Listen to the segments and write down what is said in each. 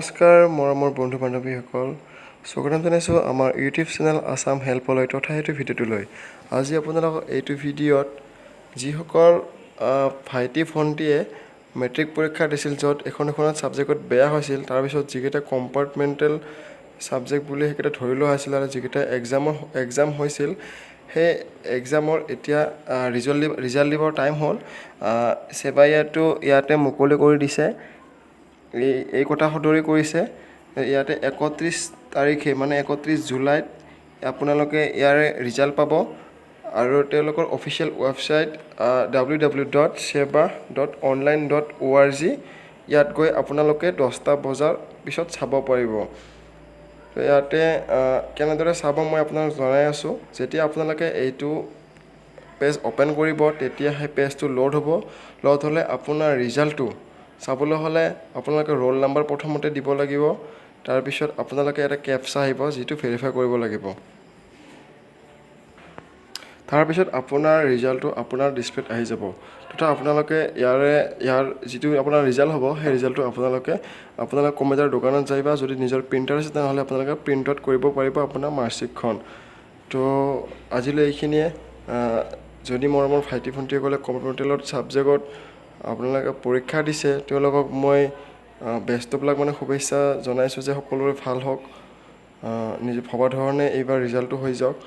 নমস্কাৰ মোৰ বন্ধু বান্ধৱীসকল স্বাগতম জনাইছোঁ আমাৰ ইউটিউব চেনেল আসাম হেল্পলৈ তথা এইটো ভিডিঅ'টোলৈ আজি আপোনালোকক এইটো ভিডিঅ'ত যিসকল ভাইটি ভণ্টিয়ে মেট্ৰিক পৰীক্ষা দিছিল য'ত এখন ছাবজেক্টত বেয়া হৈছিল তাৰপিছত যিকেইটা কম্পাৰ্টমেণ্টেল ছাবজেক্ট বুলি সেইকেইটা ধৰি লোৱা হৈছিল আৰু যিকেইটা এক্সাম হৈছিল সেই এক্সামৰ এতিয়া ৰিজাল্ট দিবৰ টাইম হ'ল সেৱাইয়াটো ইয়াতে মুকলি কৰি দিছে এই কথা সদৰি কৰিছে ইয়াতে 31 তাৰিখে মানে 31 জুলাইত আপোনালোকে ইয়াৰে ৰিজাল্ট পাব আৰু তেওঁলোকৰ অফিচিয়েল ৱেবছাইট www.seva.online.org ইয়াত গৈ আপোনালোকে 10টা বজাৰ পিছত চাব পাৰিব তো ইয়াতে কেনেদৰে চাব মই আপোনাক জনাই আছোঁ যেতিয়া আপোনালোকে এইটো পেজ ওপেন কৰিব তেতিয়া সেই পেজটো লোড হ'লে আপোনাৰ ৰিজাল্টটো চাবলৈ হ'লে আপোনালোকে ৰোল নাম্বাৰ প্ৰথমতে দিব লাগিব তাৰপিছত আপোনালোকে এটা কেপচা আহিব যিটো ভেৰিফাই কৰিব লাগিব তাৰপিছত আপোনাৰ ৰিজাল্টটো আপোনাৰ ডিসপ্লেত আহি যাব তথা আপোনালোকে ইয়াৰ যিটো আপোনাৰ ৰিজাল্ট হ'ব সেই ৰিজাল্টটো আপোনালোকে কম্পিউটাৰ দোকানত যাইবা যদি নিজৰ প্ৰিন্টাৰ আছে তেনেহ'লে আপোনালোকে প্ৰিন্ট আউট কৰিব পাৰিব আপোনাৰ মাৰ্কশ্বিটখন তো আজিলৈ এইখিনিয়ে যদি মোৰ ভাইটি ভণ্টিসকলে কম্পিউটাৰত ছাবজেক্টত আপোনালোকে পৰীক্ষা দিছে তেওঁলোকক মই বেষ্টবিলাক মানে শুভেচ্ছা জনাইছোঁ যে সকলোৰে ভাল হওক নিজে ভবা ধৰণে এইবাৰ ৰিজাল্টটো হৈ যাওক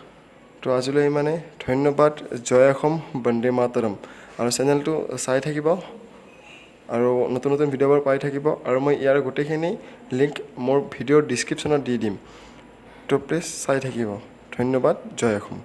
তো আজিলৈ ইমানে ধন্যবাদ জয় অসম বন্দে মাতৰম আৰু চেনেলটো চাই থাকিব আৰু নতুন ভিডিঅ'বোৰ পাই থাকিব আৰু মই ইয়াৰ গোটেইখিনি লিংক মোৰ ভিডিঅ'ৰ ডেছক্ৰিপশ্যনত দি দিম তো প্লিজ চাই থাকিব ধন্যবাদ জয় অসম